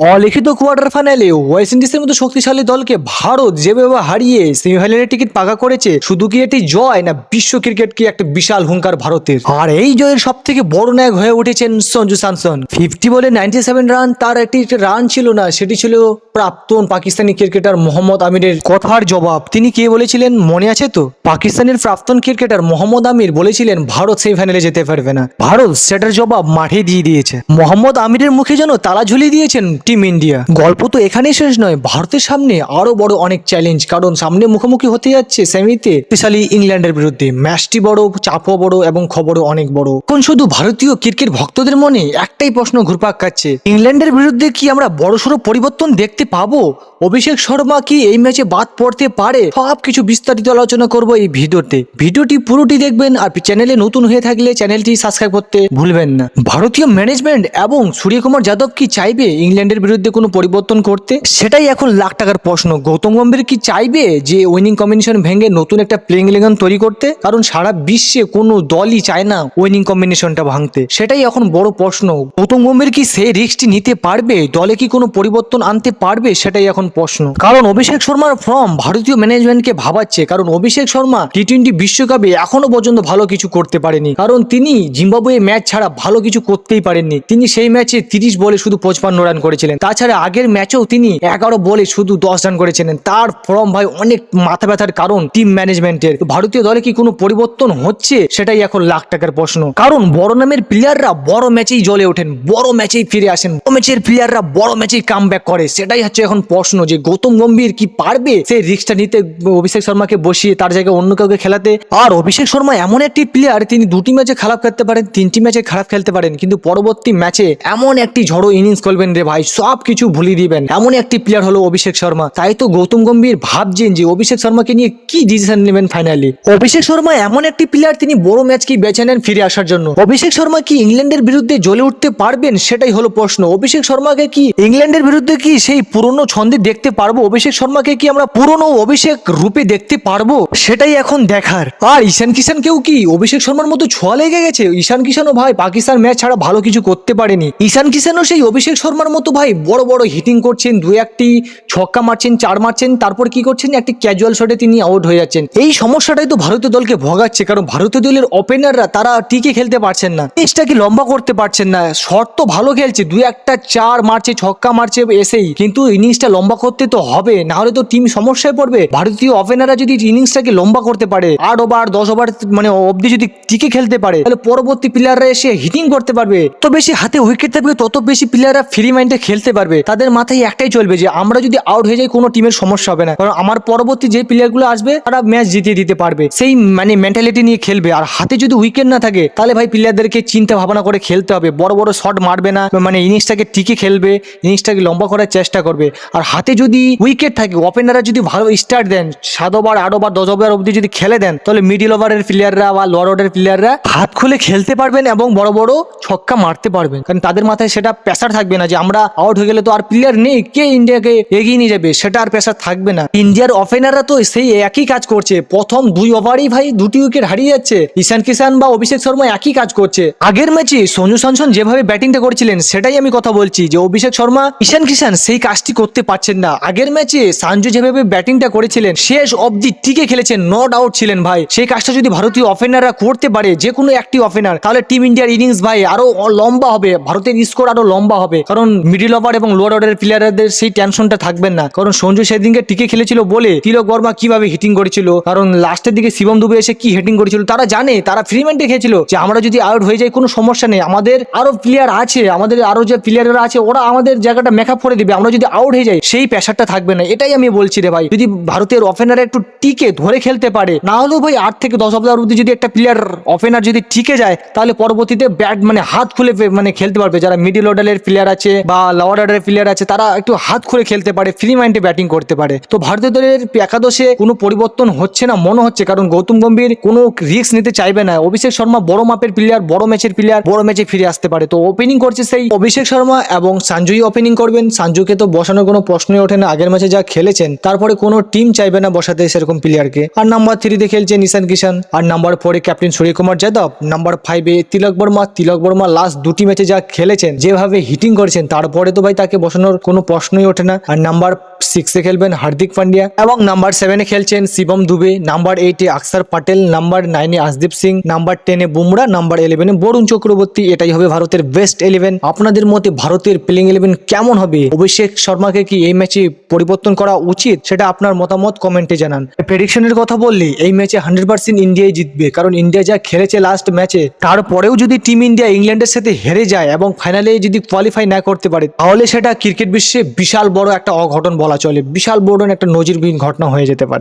অলিখিত কোয়ার্টার ফাইনালে ওয়েস্ট ইন্ডিজের মতো শক্তিশালী দলকে ভারত যেভাবে হারিয়ে সেমিফাইনালের টিকিট পাকা করেছে, শুধু কি এটি জয় না বিশ্ব ক্রিকেটকে একটা বিশাল হুঙ্কার ভারতের। আর এই জয়ের সব থেকে বড় নায়ক হয়ে উঠেছেন সঞ্জু স্যামসন। 50 বলে 97 রান, তার একটি রান ছিল না, সেটি ছিল প্রাক্তন পাকিস্তানি ক্রিকেটার মোহাম্মদ আমিরের কথার জবাব। তিনি কে বলেছিলেন মনে আছে তো? পাকিস্তানের প্রাক্তন ক্রিকেটার মোহাম্মদ আমির বলেছিলেন ভারত সেমিফাইনালে যেতে পারবে না। ভারত সেটার জবাব মাঠে দিয়ে দিয়েছে। মোহাম্মদ আমিরের মুখে যেন তালা ঝুলিয়ে দিয়েছেন টিম ইন্ডিয়া। গল্প তো এখানেই শেষ নয়, ভারতের সামনে আরো বড় অনেক চ্যালেঞ্জ, কারণ সামনে মুখোমুখি হতে যাচ্ছে সেমিতে স্পেশালি ইংল্যান্ডের বিরুদ্ধে। ম্যাচটি বড়, চাপও বড় এবং খবরও অনেক বড়। কোন শুধু ভারতীয় ক্রিকেট ভক্তদের মনে একটাই প্রশ্ন ঘুরপাক খাচ্ছে, ইংল্যান্ডের বিরুদ্ধে কি আমরা বড়সড় পরিবর্তন দেখতে পাবো? অভিষেক শর্মা কি এই ম্যাচে বাদ পড়তে পারে? সবকিছু বিস্তারিত আলোচনা করবো এই ভিডিওতে। ভিডিওটি পুরোটি দেখবেন, আর চ্যানেলে নতুন হয়ে থাকলে চ্যানেলটি সাবস্ক্রাইব করতে ভুলবেন না। ভারতীয় ম্যানেজমেন্ট এবং সূর্যকুমার যাদব কি চাইবে ইংল্যান্ডের বিরুদ্ধে কোনো পরিবর্তন করতে? সেটাই এখন লাখ টাকার প্রশ্ন। গৌতম গম্ভীর কি চাইবে যে উইনিং কম্বিনেশন ভেঙে নতুন একটা প্লেইং ইলেভেন তৈরি করতে? কারণ সারা বিশ্বে কোনো দলই চায় না উইনিং কম্বিনেশনটা ভাঙতে। সেটাই এখন বড় প্রশ্ন। গৌতম গম্ভীর কি সেই রিস্কটি নিতে পারবে? দলে কি কোনো পরিবর্তন আনতে পারবে? সেটাই এখন প্রশ্ন। কারণ অভিষেক শর্মার ফর্ম ভারতীয় ম্যানেজমেন্টকে ভাবাচ্ছে। কারণ অভিষেক শর্মা টি-20 বিশ্বকাপে এখনো পর্যন্ত ভালো কিছু করতে পারেনি। কারণ তিনি জিম্বাবুয়ে ম্যাচ ছাড়া ভালো কিছু করতেই পারেননি। তিনি সেই ম্যাচে 30 বলে শুধু 55 রান করেছিলেন। তাছাড়া আগের ম্যাচেও তিনি 11 বলে শুধু 10 রান করেছিলেন। তার ফর্ম ভাই অনেক মাথা ব্যথার কারণ টিম ম্যানেজমেন্টের। ভারতীয় দলে কি কোনো পরিবর্তন হচ্ছে? সেটাই এখন লাখ টাকার প্রশ্ন। কারণ বড় নামের প্লেয়াররা বড় ম্যাচেই জ্বলে ওঠেন, বড় ম্যাচেই ফিরে আসেন, বড় ম্যাচের প্লেয়াররা বড় ম্যাচেই কামব্যাক করে। সেটাই হচ্ছে এখন প্রশ্ন যে গৌতম গম্ভীর কি পারবে সেই রিস্কটা নিতে, অভিষেক শর্মাকে বসিয়ে তার জায়গায় অন্য কাউকে খেলাতে? আর অভিষেক শর্মা এমন একটি প্লেয়ার, তিনি 2টি ম্যাচে খারাপ খেলতে পারেন, 3টি ম্যাচে খারাপ খেলতে পারেন, কিন্তু পরবর্তী ম্যাচে এমন একটি ঝড়ো ইনিংস খেলবেন রে ভাই, সব কিছু ভুলিয়ে দিবেন। এমন একটি প্লেয়ার হলো অভিষেক শর্মা। তাই তো গৌতম গম্ভীর ভাবছেন যে অভিষেক শর্মাকে নিয়ে কি ডিসিশন নেবেন ফাইনালি। অভিষেক শর্মা এমন একটি প্লেয়ার, তিনি বড় ম্যাচকেই বেছে নেন ফিরে আসার জন্য। অভিষেক শর্মা কি ইংল্যান্ডের বিরুদ্ধে জ্বলে উঠতে পারবেন? সেটাই হলো প্রশ্ন। অভিষেক শর্মাকে কি ইংল্যান্ডের বিরুদ্ধে কি সেই পুরনো ছন্দে দেখতে পারবো? অভিষেক শর্মাকে কি আমরা পুরনো অভিষেক রূপে দেখতে পারবো? সেটাই এখন দেখার। আর ঈশান কিষানকেও কি অভিষেক শর্মার মতো ছোঁয়া লেগে গেছে? ঈশান কিষানও ভাই পাকিস্তান ম্যাচ ছাড়া ভালো কিছু করতে পারেনি। ঈশান কিষানও সেই অভিষেক শর্মার মতো ভাই বড় বড় হিটিং করছেন, 2-1টি ছক্কা মারছেন, 4 মারছেন, তারপর কি করছেন, একটি ক্যাজুয়াল শটে তিনি আউট হয়ে যাচ্ছেন। এই সমস্যাটাই তো ভারতীয় দলকে ভোগাচ্ছে। কারণ ভারতীয় দলের ওপেনাররা তারা টিকে খেলতে পারছেন না, ইনিংসটাকে লম্বা করতে পারছেন না। শট তো ভালো খেলছে, 2-1টা 4 মারছে, ছক্কা মারছে এসেই, কিন্তু ইনিংসটা লম্বা করতে তো হবে, না হলে তো টিম সমস্যায় পড়বে। ভারতীয় ওপেনাররা যদি ইনিংসটাকে লম্বা করতে পারে, 8 ওভার 10 ওভার মানে অবধি যদি টিকে খেলতে পারে, তাহলে পরবর্তী প্লেয়াররা এসে হিটিং করতে পারবে। তো বেশি হাতে উইকেট থাকবে, তত বেশি প্লেয়াররা ফ্রি মাইন্ডে খেলতে পারবে। তাদের মাথায় একটাই চলবে যে আমরা যদি আউট হয়ে যাই কোনো টিমের সমস্যা হবে না, কারণ আমার পরবর্তী যে প্লেয়ারগুলো আসবে তারা ম্যাচ জিতিয়ে দিতে পারবে। সেই মানে মেন্টালিটি নিয়ে খেলবে। আর হাতে যদি উইকেট না থাকে, তাহলে ভাই প্লেয়ারদেরকে চিন্তা ভাবনা করে খেলতে হবে। বড় বড় শট মারবে না, মানে ইনিংসটাকে টিকে খেলবে, ইনিংসটাকে লম্বা করার চেষ্টা করবে। আর হাতে যদি উইকেট থাকে, ওপেনাররা যদি ভালো স্টার্ট দেন, 7 ওভার 8 ওভার 10 ওভার অবধি যদি খেলে দেন, তাহলে মিডিল ওভারের প্লেয়াররা বা লোয়ার অর্ডারের প্লেয়াররা হাত খুলে খেলতে পারবেন এবং বড় বড় ছক্কা মারতে পারবেন। কারণ তাদের মাথায় সেটা প্রেসার থাকবে না যে আমরা আউট হয়ে গেলে তো আর প্লেয়ার নেই, কে ইন্ডিয়াকে এগিয়ে নিয়ে যাবে, সেটা আর প্রেসার থাকবে না। ইন্ডিয়ার ওপেনাররা তো সেই একই কাজ করছে। প্রথম 2 ওভারেই ভাই 2টি উইকেট হারিয়ে যাচ্ছে। ঈশান কিষান বা অভিষেক শর্মা একই কাজ করছে। আগের ম্যাচে সঞ্জু স্যামসন যেভাবে ব্যাটিংটা করেছিলেন, সেটাই আমি কথা বলছি যে অভিষেক শর্মা, ঈশান কিষান সেই কাজটি করতে পারছেন না। আগের ম্যাচে সঞ্জু যেভাবে ব্যাটিংটা করেছিলেন, শেষ অবধি টিকে খেলেছেন, নট আউট ছিলেন ভাই। সেই কাজটা যদি ভারতীয় ওপেনাররা করতে পারে, যে কোনো একটি ওপেনার, তাহলে টিম ইন্ডিয়ার ইনিংস ভাই আরো লম্বা হবে, ভারতের স্কোর আরো লম্বা হবে। কারণ মিডিল ওভার এবং লোয়ার অর্ডারের প্লেয়ারদের সেই টেনশনটা থাকবেন না। কারণ সঞ্জু সেদিনকে টিকে খেলেছিল বলে তিলক বর্মা কিভাবে হিটিং করেছিল, কারণ লাস্টের দিকে শিবম দুবে এসে কি হিটিং করেছিল তারা জানে। তারা ফ্রি মাইন্ডে খেয়েছিল যে আমরা যদি আউট হয়ে যাই কোনো সমস্যা নেই, আমাদের আরো প্লেয়ার আছে, আমাদের আরো যে প্লেয়াররা আছে ওরা আমাদের জায়গাটা মেকআপ করে দিবে। আমরা যদি আউট হয়ে যাই সেই প্রেসারটা থাকবে না। এটাই আমি বলছি রে ভাই। যদি ভারতের ওপেনার একটু টিকে ধরে খেলতে পারে, না হলেও ভাই 8 থেকে 10 ওভার অবধি যদি একটা প্লেয়ার ওপেনার যদি টিকে যায়, তাহলে পরবর্তীতে ব্যাট মানে হাত খুলে মানে খেলতে পারবে। যারা মিডিল অর্ডারের প্লেয়ার আছে বা লোয়ার অর্ডারের প্লেয়ার আছে, তারা একটু হাত খুলে খেলতে পারে, ফ্রি মাইন্ডে ব্যাটিং করতে পারে। তো ভারতীয় দলের একাদশে কোনো পরিবর্তন হচ্ছে না মনে হচ্ছে, কারণ গৌতম গম্ভীর কোনো রিস্ক নিতে চাইবে না। অভিষেক শর্মা বড় মাপের প্লেয়ার, বড় ম্যাচের প্লেয়ার, বড় ম্যাচে ফিরে আসতে পারে। তো ওপেনিং করছে সেই অভিষেক শর্মা এবং সঞ্জুই ওপেনিং করবেন। সঞ্জুকে তো বসানোর কোনো প্রশ্নই ওঠে না, আগের ম্যাচে যা খেলেছেন। তারপরে কোনো টিম চাইবে না বসাতে সেরকম প্লেয়ারকে। আর নাম্বার 3-তে খেলছেন ঈশান কিষান, আর নাম্বার 4-এ ক্যাপ্টেন সূর্যকুমার যাদব, নাম্বার 5-এ তিলক বর্মা। তিলক বর্মা লাস্ট 2টি ম্যাচে যা খেলেছেন, যেভাবে হিটিং করেছেন, তারপরে পরে তো ভাই তাকে বসানোর কোনো প্রশ্নই ওঠে না। আর নাম্বার 6-এ খেলবেন হার্দিক পান্ডিয়া এবং নাম্বার 7-এ খেলছেন শিবম দুবে, নাম্বার 8-এ অক্ষর প্যাটেল, নাম্বার 9-এ আশদীপ সিং, নাম্বার 10-এ বুমরা, নাম্বার 11-এ বরুণ চক্রবর্তী। এটাই হবে ভারতের বেস্ট 11। আপনাদের মতে ভারতের প্লেইং 11 কেমন হবে? অভিষেক শর্মাকে কি এই ম্যাচে পরিবর্তন করা উচিত? সেটা আপনার মতামত কমেন্টে জানান। প্রেডিকশনের কথা বললে এই ম্যাচে 100% ইন্ডিয়াই জিতবে, কারণ ইন্ডিয়া যা খেলেছে লাস্ট ম্যাচে, তারপরেও যদি টিম ইন্ডিয়া ইংল্যান্ডের সাথে হেরে যায় এবং ফাইনালে যদি কোয়ালিফাই না করতে পারে, তাহলে সেটা ক্রিকেট বিশ্বে বিশাল বড় একটা অঘটন বলা চলে, বিশাল বড় একটা নজিরবিহীন ঘটনা হয়ে যেতে পারে।